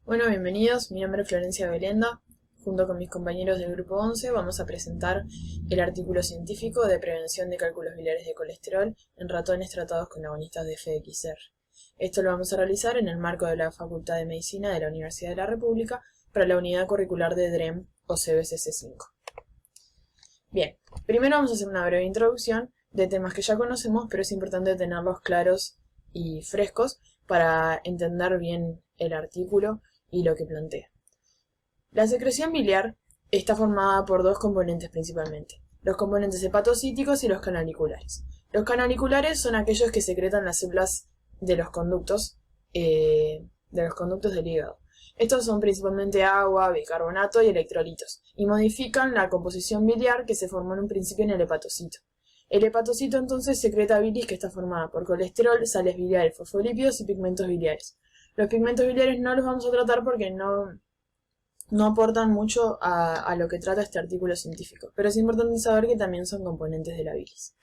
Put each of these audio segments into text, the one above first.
Bueno, bienvenidos. Mi nombre es Florencia Belenda. Junto con mis compañeros del grupo 11 vamos a presentar el artículo científico de prevención de cálculos biliares de colesterol en ratones tratados con agonistas de FXR. Esto lo vamos a realizar en el marco de la Facultad de Medicina de la Universidad de la República para la unidad curricular de DREM o CBCC5. Bien, primero vamos a hacer una breve introducción de temas que ya conocemos, pero es importante tenerlos claros y frescos para entender bien el artículo y lo que plantea. La secreción biliar está formada por dos componentes principalmente, los componentes hepatocíticos y los canaliculares. Los canaliculares son aquellos que secretan las células de los conductos del hígado. Estos son principalmente agua, bicarbonato y electrolitos, y modifican la composición biliar que se formó en un principio en el hepatocito. El hepatocito entonces secreta bilis que está formada por colesterol, sales biliares, fosfolípidos y pigmentos biliares. Los pigmentos biliares no los vamos a tratar porque no aportan mucho a lo que trata este artículo científico, pero es importante saber que también son componentes de la bilis.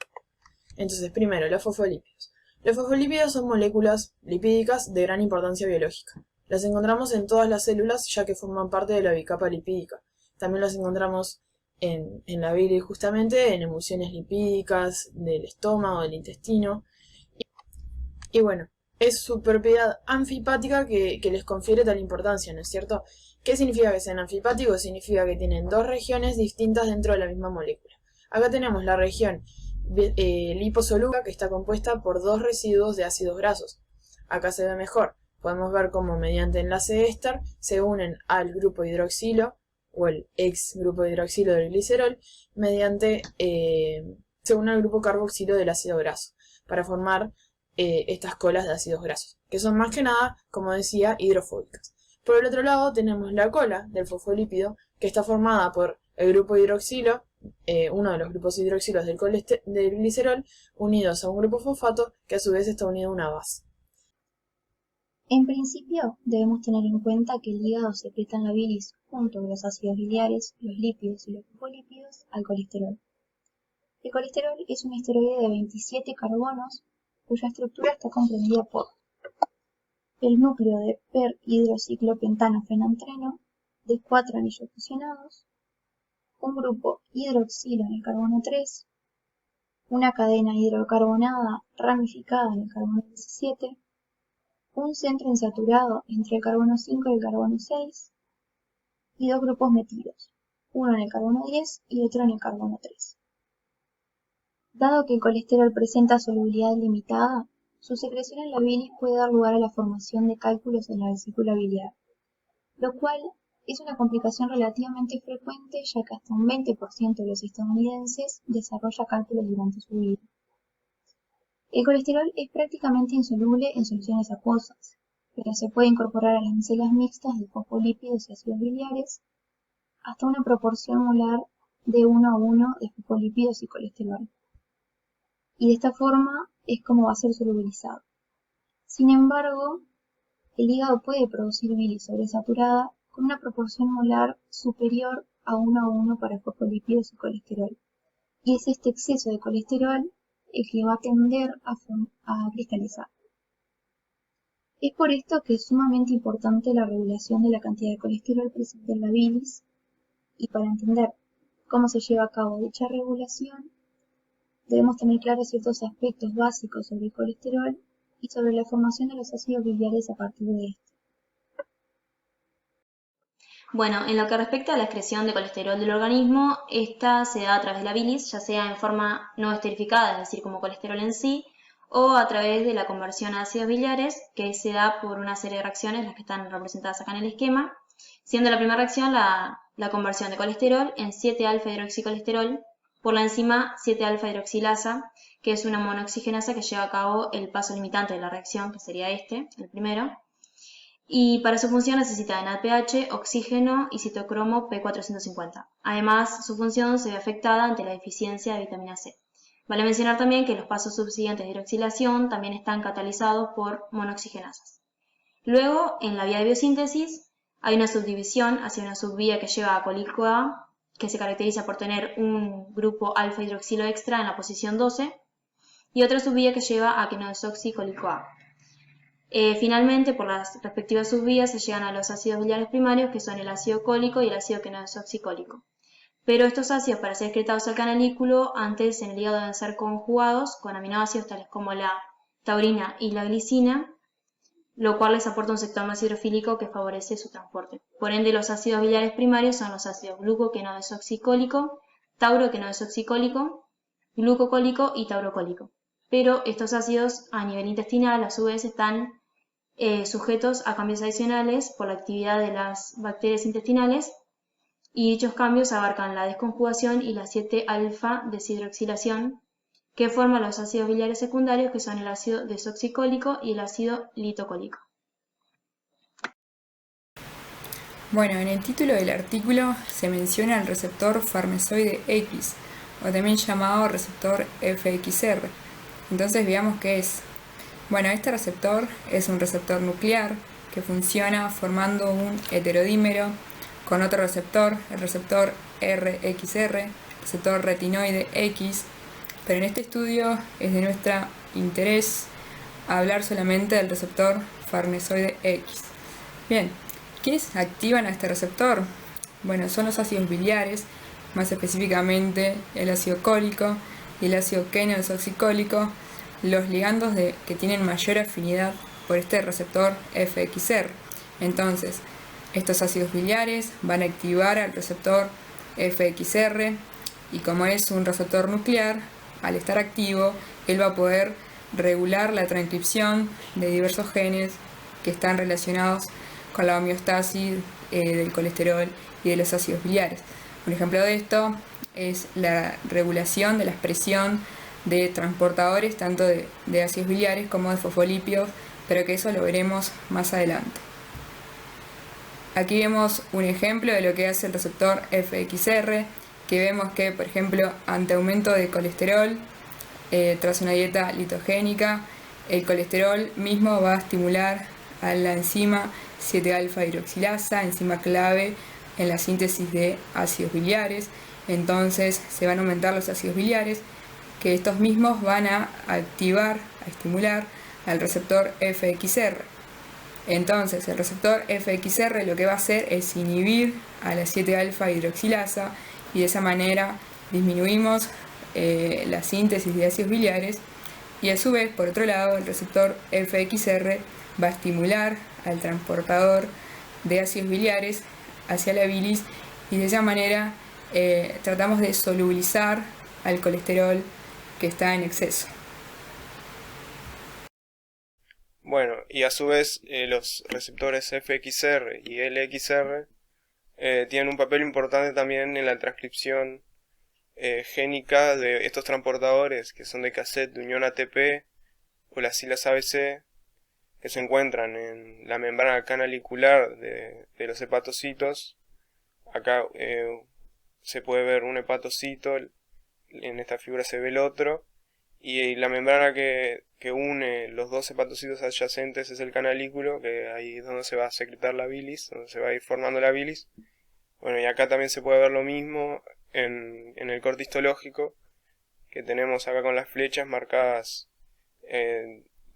Entonces, primero, los fosfolípidos. Los fosfolípidos son moléculas lipídicas de gran importancia biológica. Las encontramos en todas las células ya que forman parte de la bicapa lipídica. También las encontramos en la bilis justamente, en emulsiones lipídicas del estómago, del intestino. Y bueno, es su propiedad anfipática que les confiere tal importancia, ¿no es cierto? ¿Qué significa que sean anfipáticos? Significa que tienen dos regiones distintas dentro de la misma molécula. Acá tenemos la región liposoluble, que está compuesta por dos residuos de ácidos grasos. Acá se ve mejor. Podemos ver cómo mediante enlace éster se unen al grupo hidroxilo o el ex grupo hidroxilo del glicerol mediante se une al grupo carboxilo del ácido graso para formar estas colas de ácidos grasos, que son más que nada, como decía, hidrofóbicas. Por el otro lado tenemos la cola del fosfolípido, que está formada por el grupo hidroxilo, uno de los grupos hidroxilos del glicerol, unidos a un grupo fosfato, que a su vez está unido a una base. En principio, debemos tener en cuenta que el hígado secreta en la bilis, junto con los ácidos biliares, los lípidos y los fosfolípidos, al colesterol. El colesterol es un esteroide de 27 carbonos, cuya estructura está comprendida por el núcleo de per-hidrociclopentano-fenantreno de 4 anillos fusionados, un grupo hidroxilo en el carbono 3, una cadena hidrocarbonada ramificada en el carbono 17, un centro insaturado entre el carbono 5 y el carbono 6, y dos grupos metilos, uno en el carbono 10 y otro en el carbono 3. Dado que el colesterol presenta solubilidad limitada, su secreción en la bilis puede dar lugar a la formación de cálculos en la vesícula biliar, lo cual es una complicación relativamente frecuente ya que hasta un 20% de los estadounidenses desarrolla cálculos durante su vida. El colesterol es prácticamente insoluble en soluciones acuosas, pero se puede incorporar a las micelas mixtas de fosfolípidos y ácidos biliares hasta una proporción molar de 1 a 1 de fosfolípidos y colesterol. Y de esta forma es como va a ser solubilizado. Sin embargo, el hígado puede producir bilis sobresaturada con una proporción molar superior a 1 a 1 para fosfolípidos y colesterol. Y es este exceso de colesterol el que va a tender a cristalizar. Es por esto que es sumamente importante la regulación de la cantidad de colesterol presente en la bilis, y para entender cómo se lleva a cabo dicha regulación, debemos tener claros ciertos aspectos básicos sobre el colesterol y sobre la formación de los ácidos biliares a partir de este. Bueno, en lo que respecta a la excreción de colesterol del organismo, esta se da a través de la bilis, ya sea en forma no esterificada, es decir, como colesterol en sí, o a través de la conversión a ácidos biliares, que se da por una serie de reacciones, las que están representadas acá en el esquema, siendo la primera reacción la conversión de colesterol en 7-alfa-hidroxicolesterol por la enzima 7-alfa-hidroxilasa, que es una monooxigenasa que lleva a cabo el paso limitante de la reacción, que sería el primero. Y para su función necesita NADPH, oxígeno y citocromo P450. Además, su función se ve afectada ante la deficiencia de vitamina C. Vale mencionar también que los pasos subsiguientes de hidroxilación también están catalizados por monooxigenasas. Luego, en la vía de biosíntesis, hay una subdivisión hacia una subvía que lleva a coli-CoA, que se caracteriza por tener un grupo alfa-hidroxilo extra en la posición 12, y otra subvía que lleva a quenodesoxi-coli-CoA. Finalmente, por las respectivas subvías se llegan a los ácidos biliares primarios, que son el ácido cólico y el ácido quenodesoxicólico. Pero estos ácidos, para ser excretados al canalículo, antes en el hígado deben ser conjugados con aminoácidos tales como la taurina y la glicina, lo cual les aporta un sector más hidrofílico que favorece su transporte. Por ende, los ácidos biliares primarios son los ácidos glucoquenodesoxicólico, tauroquenodesoxicólico, glucocólico y taurocólico. Pero estos ácidos a nivel intestinal, a su vez, están sujetos a cambios adicionales por la actividad de las bacterias intestinales, y dichos cambios abarcan la desconjugación y la 7-alfa deshidroxilación, que forman los ácidos biliares secundarios, que son el ácido desoxicólico y el ácido litocólico. Bueno, en el título del artículo se menciona el receptor farnesoide X, o también llamado receptor FXR. Entonces veamos qué es. Bueno, este receptor es un receptor nuclear que funciona formando un heterodímero con otro receptor, el receptor RXR, receptor retinoide X, pero en este estudio es de nuestro interés hablar solamente del receptor farnesoide X. Bien, ¿quiénes activan a este receptor? Bueno, son los ácidos biliares, más específicamente el ácido cólico y el ácido quenodesoxicólico, los ligandos que tienen mayor afinidad por este receptor FXR. Entonces, estos ácidos biliares van a activar al receptor FXR y como es un receptor nuclear, al estar activo, él va a poder regular la transcripción de diversos genes que están relacionados con la homeostasis del colesterol y de los ácidos biliares. Un ejemplo de esto es la regulación de la expresión de transportadores tanto de ácidos biliares como de fosfolípidos, pero que eso lo veremos más adelante. Aquí vemos un ejemplo de lo que hace el receptor FXR, que vemos que, por ejemplo, ante aumento de colesterol, tras una dieta litogénica, el colesterol mismo va a estimular a la enzima 7-alfa hidroxilasa, enzima clave en la síntesis de ácidos biliares. Entonces se van a aumentar los ácidos biliares, que estos mismos van a activar, a estimular al receptor FXR. Entonces el receptor FXR lo que va a hacer es inhibir a la 7-alfa hidroxilasa y de esa manera disminuimos la síntesis de ácidos biliares, y a su vez, por otro lado, el receptor FXR va a estimular al transportador de ácidos biliares hacia la bilis, y de esa manera tratamos de solubilizar al colesterol que está en exceso. Bueno, y a su vez los receptores FXR y LXR tienen un papel importante también en la transcripción génica de estos transportadores, que son de cassette de unión ATP o las silas ABC, que se encuentran en la membrana canalicular de los hepatocitos. Acá se puede ver un hepatocito, en esta figura se ve el otro, y la membrana que une los dos hepatocitos adyacentes es el canalículo, que ahí es donde se va a secretar la bilis, donde se va a ir formando la bilis. Bueno, y acá también se puede ver lo mismo en el corte histológico, que tenemos acá con las flechas marcadas.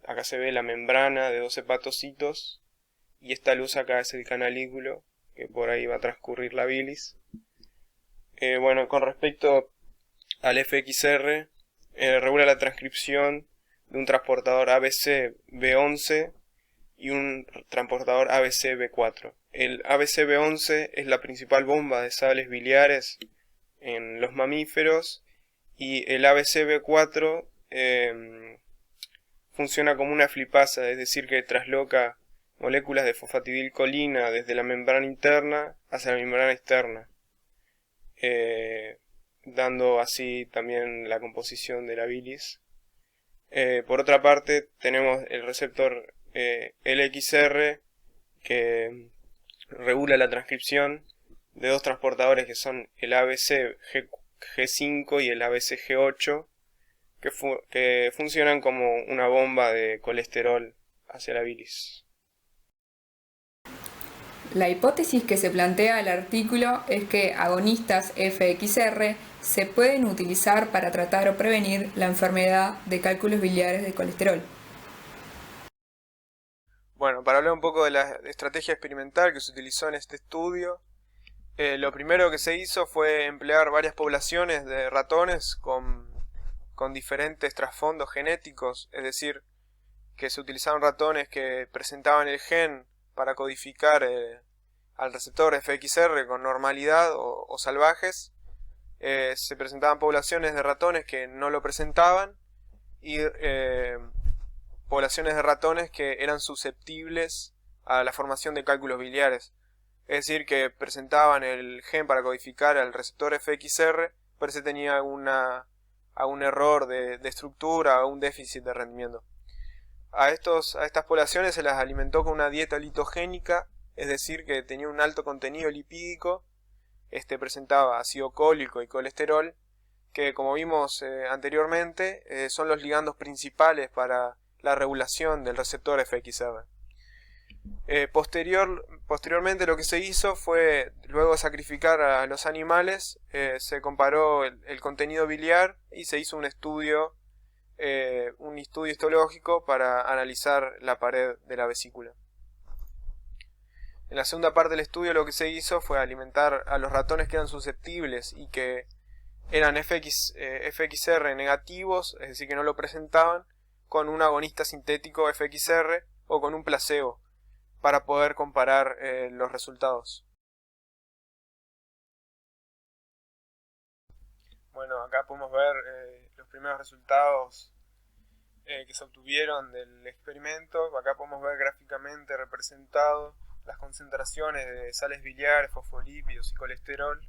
Acá se ve la membrana de dos hepatocitos, y esta luz acá es el canalículo, que por ahí va a transcurrir la bilis. Bueno, con respecto al FXR, regula la transcripción de un transportador ABC-B11 y un transportador ABC-B4. El ABC-B11 es la principal bomba de sales biliares en los mamíferos, y el ABC-B4 funciona como una flipasa, es decir, que trasloca moléculas de fosfatidilcolina desde la membrana interna hacia la membrana externa, dando así también la composición de la bilis. Por otra parte, tenemos el receptor LXR, que regula la transcripción de dos transportadores que son el ABC-G5 y el ABC-G8, que funcionan como una bomba de colesterol hacia la bilis. La hipótesis que se plantea el artículo es que agonistas FXR se pueden utilizar para tratar o prevenir la enfermedad de cálculos biliares de colesterol. Bueno, para hablar un poco de la estrategia experimental que se utilizó en este estudio, lo primero que se hizo fue emplear varias poblaciones de ratones con diferentes trasfondos genéticos, es decir, que se utilizaron ratones que presentaban el gen para codificar al receptor FXR con normalidad o salvajes. Se presentaban poblaciones de ratones que no lo presentaban y poblaciones de ratones que eran susceptibles a la formación de cálculos biliares. Es decir, que presentaban el gen para codificar al receptor FXR, pero se tenía algún error de estructura o un déficit de rendimiento. A estas poblaciones se las alimentó con una dieta litogénica, es decir, que tenía un alto contenido lipídico, presentaba ácido cólico y colesterol, que como vimos anteriormente son los ligandos principales para la regulación del receptor FXR. Posteriormente lo que se hizo fue, luego de sacrificar a los animales, se comparó el contenido biliar y se hizo un estudio histológico para analizar la pared de la vesícula. En la segunda parte del estudio lo que se hizo fue alimentar a los ratones que eran susceptibles y que eran FXR negativos, es decir, que no lo presentaban, con un agonista sintético FXR o con un placebo, para poder comparar los resultados. Bueno, acá podemos ver los primeros resultados que se obtuvieron del experimento. Acá podemos ver gráficamente representado las concentraciones de sales biliares, fosfolípidos y colesterol,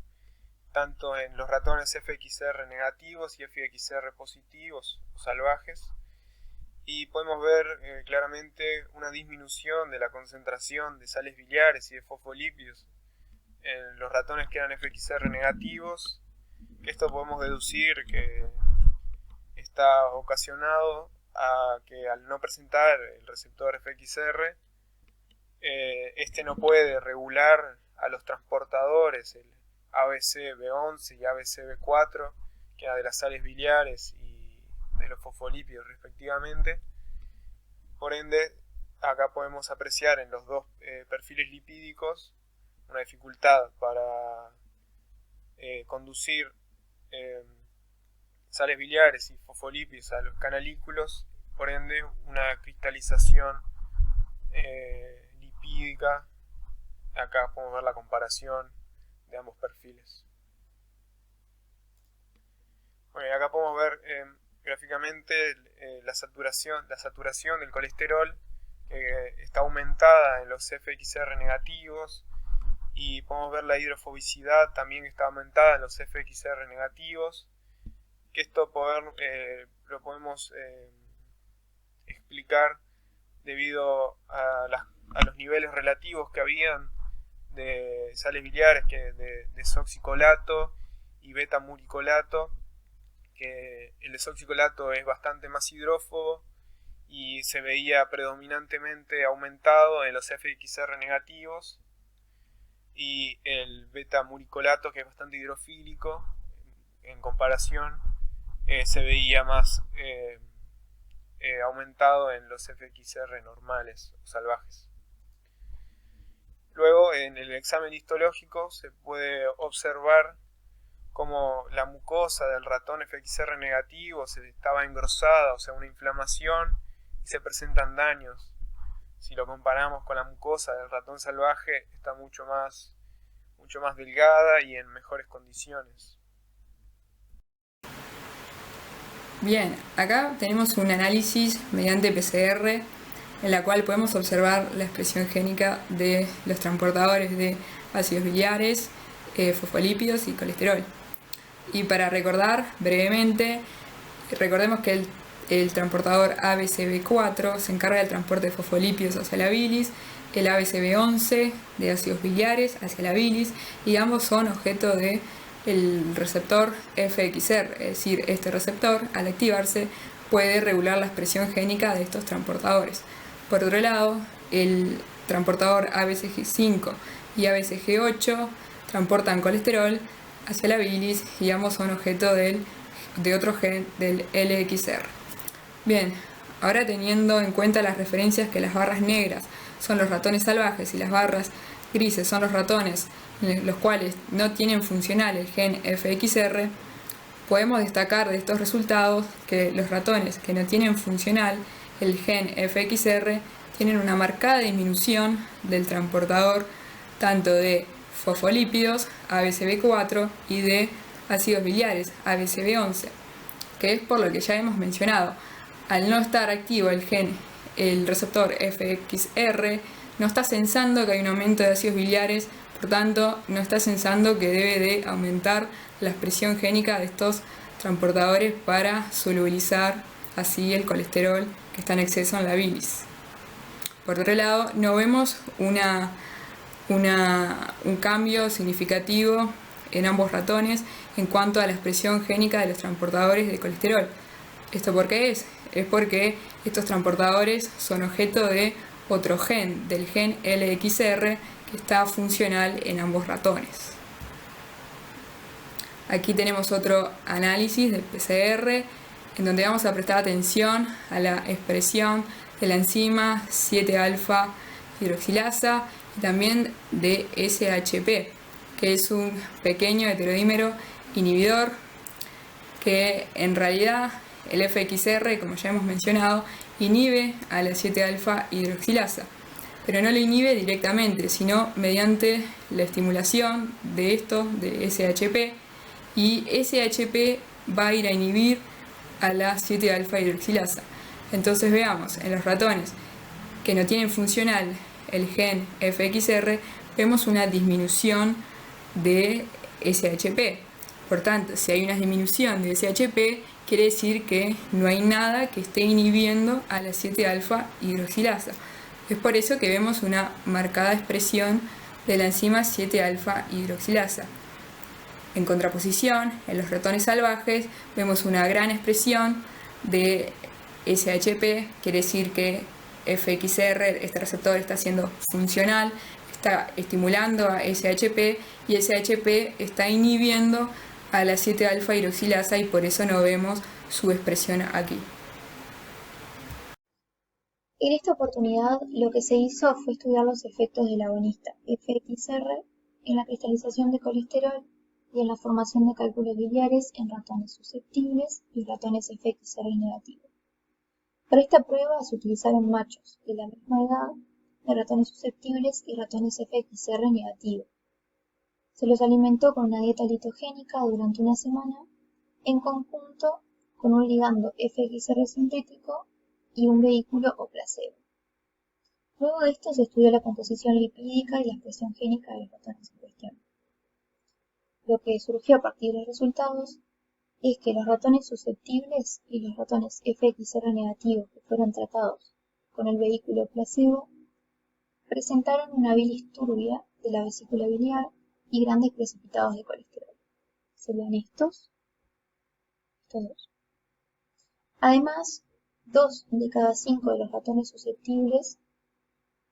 tanto en los ratones FXR negativos y FXR positivos o salvajes. Y podemos ver claramente una disminución de la concentración de sales biliares y de fosfolípidos en los ratones que eran FXR negativos. Esto podemos deducir que está ocasionado a que al no presentar el receptor FXR, no puede regular a los transportadores, el ABCB11 y ABCB4, que era de las sales biliares y de los fosfolípidos respectivamente. Por ende, acá podemos apreciar en los dos perfiles lipídicos una dificultad para conducir sales biliares y fosfolípidos a los canalículos, por ende una cristalización lipídica. Acá podemos ver la comparación de ambos perfiles. Bueno, y acá podemos ver gráficamente la saturación del colesterol, que está aumentada en los FXR negativos, y podemos ver la hidrofobicidad también, que está aumentada en los FXR negativos, que esto lo podemos explicar debido a los niveles relativos que habían de sales biliares, de desoxicolato y beta-muricolato, que el desoxicolato es bastante más hidrófobo y se veía predominantemente aumentado en los FXR negativos, y el beta-muricolato, que es bastante hidrofílico en comparación, se veía más aumentado en los FXR normales o salvajes. Luego, en el examen histológico se puede observar cómo la mucosa del ratón FXR negativo se estaba engrosada, o sea, una inflamación, y se presentan daños. Si lo comparamos con la mucosa del ratón salvaje, está mucho más delgada y en mejores condiciones. Bien, acá tenemos un análisis mediante PCR en la cual podemos observar la expresión génica de los transportadores de ácidos biliares, fosfolípidos y colesterol. Y para recordar brevemente, recordemos que el transportador ABCB4 se encarga del transporte de fosfolípidos hacia la bilis, el ABCB11 de ácidos biliares hacia la bilis, y ambos son objeto del receptor FXR, es decir, este receptor al activarse puede regular la expresión génica de estos transportadores. Por otro lado, el transportador ABCG5 y ABCG8 transportan colesterol hacia la bilis y ambos son objeto de otro gen del LXR. Bien, Ahora, teniendo en cuenta las referencias que las barras negras son los ratones salvajes y las barras grises son los ratones los cuales no tienen funcional el gen FXR, podemos destacar de estos resultados que los ratones que no tienen funcional el gen FXR tienen una marcada disminución del transportador tanto de fosfolípidos ABCB4 y de ácidos biliares ABCB11, que es por lo que ya hemos mencionado. Al no estar activo el receptor FXR, no está sensando que hay un aumento de ácidos biliares, por tanto no está sensando que debe de aumentar la expresión génica de estos transportadores para solubilizar así el colesterol que está en exceso en la bilis. Por otro lado, no vemos un cambio significativo en ambos ratones en cuanto a la expresión génica de los transportadores de colesterol. ¿Esto por qué es? Es porque estos transportadores son objeto de otro gen, del gen LXR, que está funcional en ambos ratones. Aquí tenemos otro análisis del PCR, en donde vamos a prestar atención a la expresión de la enzima 7-alfa hidroxilasa y también de SHP, que es un pequeño heterodímero inhibidor que en realidad el FXR, como ya hemos mencionado, inhibe a la 7-alfa hidroxilasa, pero no lo inhibe directamente, sino mediante la estimulación de SHP, y SHP va a ir a inhibir a la 7-alfa hidroxilasa. Entonces veamos, en los ratones que no tienen funcional el gen FXR, vemos una disminución de SHP. Por tanto, si hay una disminución de SHP, quiere decir que no hay nada que esté inhibiendo a la 7-alfa hidroxilasa. Es por eso que vemos una marcada expresión de la enzima 7-alfa hidroxilasa. En contraposición, en los ratones salvajes vemos una gran expresión de SHP, quiere decir que FXR, este receptor, está siendo funcional, está estimulando a SHP y SHP está inhibiendo a la 7-alfa hidroxilasa y por eso no vemos su expresión aquí. En esta oportunidad, lo que se hizo fue estudiar los efectos del agonista FXR en la cristalización de colesterol y en la formación de cálculos biliares en ratones susceptibles y ratones FXR negativos. Para esta prueba se utilizaron machos de la misma edad de ratones susceptibles y ratones FXR negativos. Se los alimentó con una dieta litogénica durante una semana, en conjunto con un ligando FXR sintético y un vehículo o placebo. Luego de esto se estudió la composición lipídica y la expresión génica de los ratones en cuestión. Lo que surgió a partir de los resultados es que los ratones susceptibles y los ratones FXR negativos que fueron tratados con el vehículo placebo presentaron una bilis turbia de la vesícula biliar y grandes precipitados de colesterol. ¿Serían estos? Estos dos. Además, 2 de cada 5 de los ratones susceptibles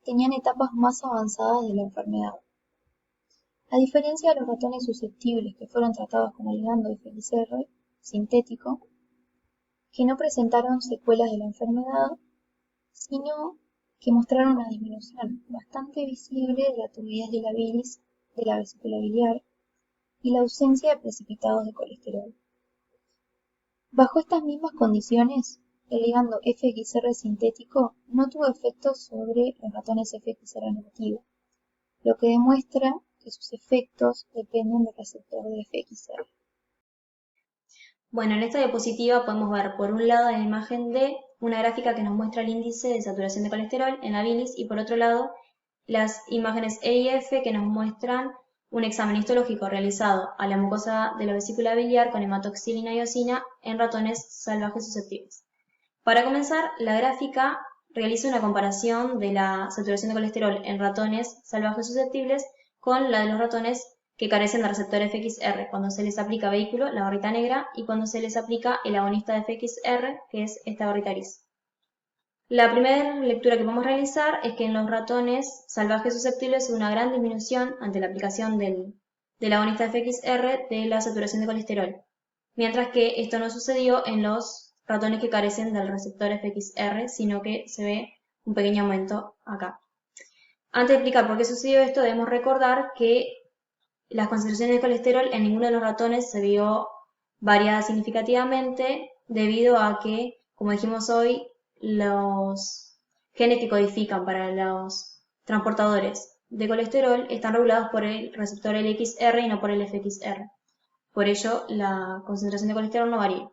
tenían etapas más avanzadas de la enfermedad. A diferencia de los ratones susceptibles que fueron tratados con el ligando FXR sintético, que no presentaron secuelas de la enfermedad, sino que mostraron una disminución bastante visible de la turbidez de la bilis de la vesícula biliar y la ausencia de precipitados de colesterol. Bajo estas mismas condiciones, el ligando FXR sintético no tuvo efectos sobre los ratones FXR negativos, lo que demuestra que sus efectos dependen del receptor de FXR. Bueno, en esta diapositiva podemos ver por un lado en la imagen D una gráfica que nos muestra el índice de saturación de colesterol en la bilis y por otro lado las imágenes E y F que nos muestran un examen histológico realizado a la mucosa de la vesícula biliar con hematoxilina y eosina en ratones salvajes susceptibles. Para comenzar, la gráfica realiza una comparación de la saturación de colesterol en ratones salvajes susceptibles con la de los ratones que carecen de receptor FXR, cuando se les aplica vehículo, la barrita negra, y cuando se les aplica el agonista de FXR, que es esta barrita gris. La primera lectura que podemos realizar es que en los ratones salvajes susceptibles hubo una gran disminución ante la aplicación del agonista FXR de la saturación de colesterol, mientras que esto no sucedió en los ratones que carecen del receptor FXR, sino que se ve un pequeño aumento acá. Antes de explicar por qué sucedió esto, debemos recordar que las concentraciones de colesterol en ninguno de los ratones se vio variada significativamente debido a que, como dijimos hoy, los genes que codifican para los transportadores de colesterol están regulados por el receptor LXR y no por el FXR. Por ello, la concentración de colesterol no varía.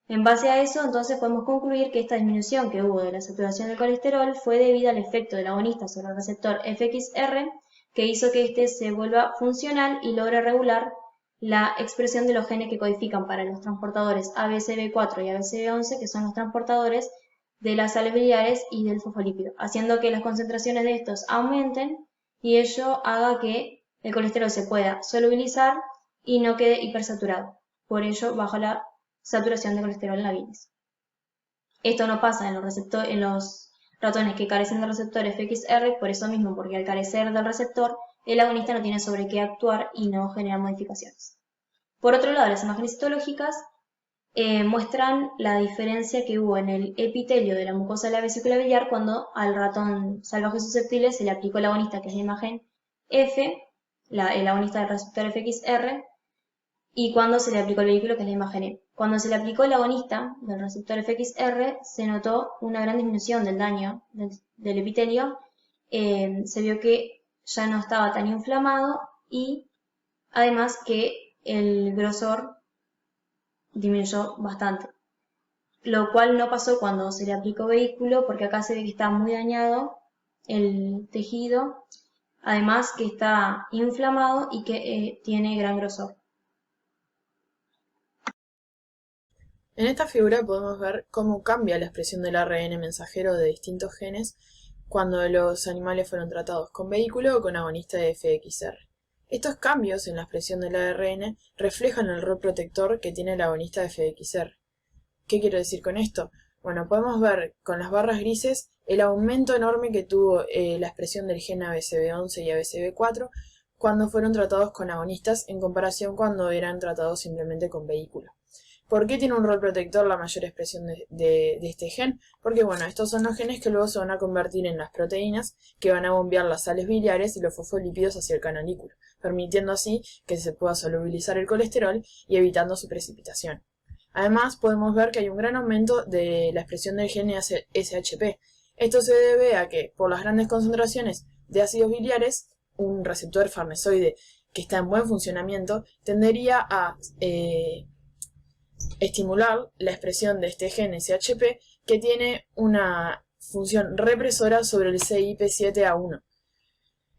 En base a eso, entonces podemos concluir que esta disminución que hubo de la saturación del colesterol fue debida al efecto del agonista sobre el receptor FXR, que hizo que éste se vuelva funcional y logre regular la expresión de los genes que codifican para los transportadores ABCB4 y ABCB11, que son los transportadores de las sales biliares y del fosfolípido, haciendo que las concentraciones de estos aumenten y ello haga que el colesterol se pueda solubilizar y no quede hipersaturado. Por ello, baja la saturación de colesterol en la bilis. Esto no pasa en los ratones que carecen del receptor FXR, por eso mismo, porque al carecer del receptor, el agonista no tiene sobre qué actuar y no genera modificaciones. Por otro lado, las imágenes histológicas muestran la diferencia que hubo en el epitelio de la mucosa de la vesícula biliar cuando al ratón salvaje susceptible se le aplicó el agonista, que es la imagen F, el agonista del receptor FXR, y cuando se le aplicó el vehículo, que es la imagen E. Cuando se le aplicó el agonista del receptor FXR, se notó una gran disminución del daño del epitelio, se vio que ya no estaba tan inflamado y además que el grosor disminuyó bastante, lo cual no pasó cuando se le aplicó vehículo, porque acá se ve que está muy dañado el tejido, además que está inflamado y que tiene gran grosor. En esta figura podemos ver cómo cambia la expresión del ARN mensajero de distintos genes cuando los animales fueron tratados con vehículo o con agonista de FXR. Estos cambios en la expresión del ARN reflejan el rol protector que tiene el agonista de FXR. ¿Qué quiero decir con esto? Bueno, podemos ver con las barras grises el aumento enorme que tuvo la expresión del gen ABCB11 y ABCB4 cuando fueron tratados con agonistas en comparación cuando eran tratados simplemente con vehículo. ¿Por qué tiene un rol protector la mayor expresión de este gen? Porque bueno, estos son los genes que luego se van a convertir en las proteínas que van a bombear las sales biliares y los fosfolípidos hacia el canalículo, permitiendo así que se pueda solubilizar el colesterol y evitando su precipitación. Además, podemos ver que hay un gran aumento de la expresión del gen SHP. Esto se debe a que, por las grandes concentraciones de ácidos biliares, un receptor farnesoide que está en buen funcionamiento tendería a estimular la expresión de este gen SHP, que tiene una función represora sobre el CYP7A1.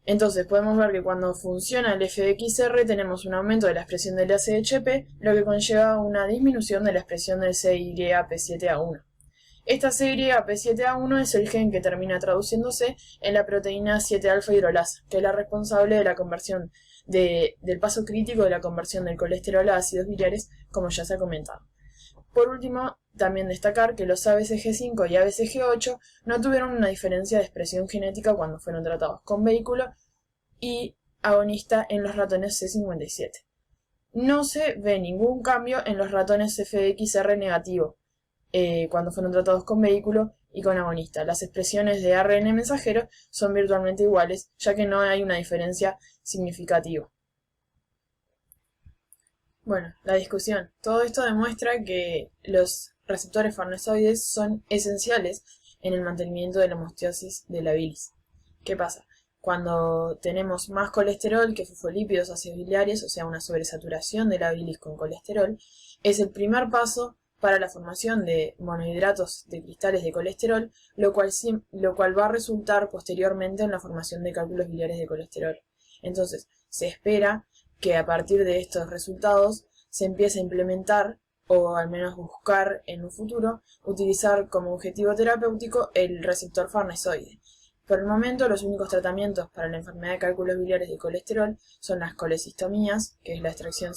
Entonces podemos ver que cuando funciona el FXR tenemos un aumento de la expresión del SHP, lo que conlleva una disminución de la expresión del CYP7A1. Esta CYP7A1 es el gen que termina traduciéndose en la proteína 7-alfa hidrolasa, que es la responsable de la conversión del paso crítico de la conversión del colesterol a ácidos biliares, como ya se ha comentado. Por último, también destacar que los ABCG5 y ABCG8 no tuvieron una diferencia de expresión genética cuando fueron tratados con vehículo y agonista en los ratones C57. No se ve ningún cambio en los ratones FXR negativo cuando fueron tratados con vehículo y con agonista. Las expresiones de ARN mensajero son virtualmente iguales, ya que no hay una diferencia significativa. Bueno, la discusión. Todo esto demuestra que los receptores farnesoides son esenciales en el mantenimiento de la homeostasis de la bilis. ¿Qué pasa? Cuando tenemos más colesterol que fosfolípidos ácidos biliares, o sea, una sobresaturación de la bilis con colesterol, es el primer paso para la formación de monohidratos de cristales de colesterol, lo cual va a resultar posteriormente en la formación de cálculos biliares de colesterol. Entonces, se espera que a partir de estos resultados se empiece a implementar, o al menos buscar en un futuro, utilizar como objetivo terapéutico el receptor farnesoide. Por el momento, los únicos tratamientos para la enfermedad de cálculos biliares de colesterol son las colecistomías, que es la extracción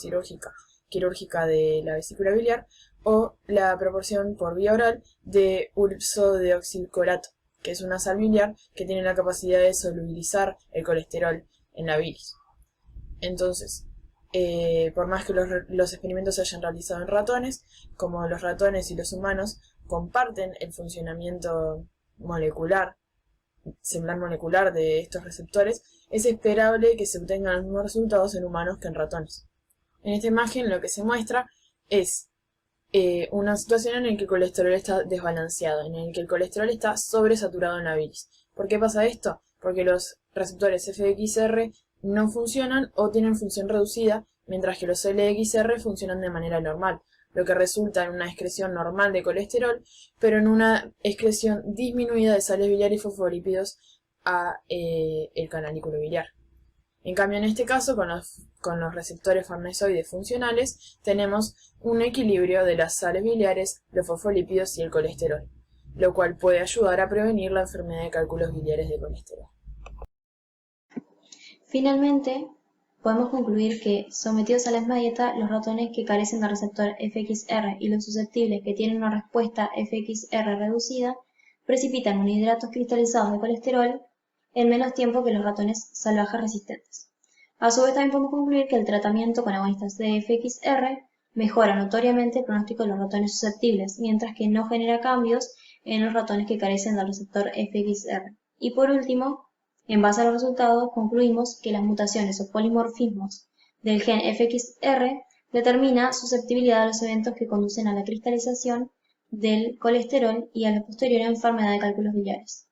quirúrgica de la vesícula biliar, o la proporción por vía oral de ursodeoxilcolato, que es una sal biliar que tiene la capacidad de solubilizar el colesterol en la bilis. Entonces, por más que los experimentos se hayan realizado en ratones, como los ratones y los humanos comparten el funcionamiento molecular, similar molecular de estos receptores, es esperable que se obtengan los mismos resultados en humanos que en ratones. En esta imagen lo que se muestra es una situación en la que el colesterol está desbalanceado, en la que el colesterol está sobresaturado en la bilis. ¿Por qué pasa esto? Porque los receptores FXR no funcionan o tienen función reducida, mientras que los LXR funcionan de manera normal, lo que resulta en una excreción normal de colesterol, pero en una excreción disminuida de sales biliares y fosfolípidos a el canalículo biliar. En cambio, en este caso, con los receptores farnesoides funcionales, tenemos un equilibrio de las sales biliares, los fosfolípidos y el colesterol, lo cual puede ayudar a prevenir la enfermedad de cálculos biliares de colesterol. Finalmente, podemos concluir que, sometidos a la misma dieta, los ratones que carecen del receptor FXR y los susceptibles que tienen una respuesta FXR reducida, precipitan unihidratos cristalizados de colesterol en menos tiempo que los ratones salvajes resistentes. A su vez también podemos concluir que el tratamiento con agonistas de FXR mejora notoriamente el pronóstico de los ratones susceptibles, mientras que no genera cambios en los ratones que carecen del receptor FXR. Y por último, en base a los resultados, concluimos que las mutaciones o polimorfismos del gen FXR determina susceptibilidad a los eventos que conducen a la cristalización del colesterol y a la posterior enfermedad de cálculos biliares.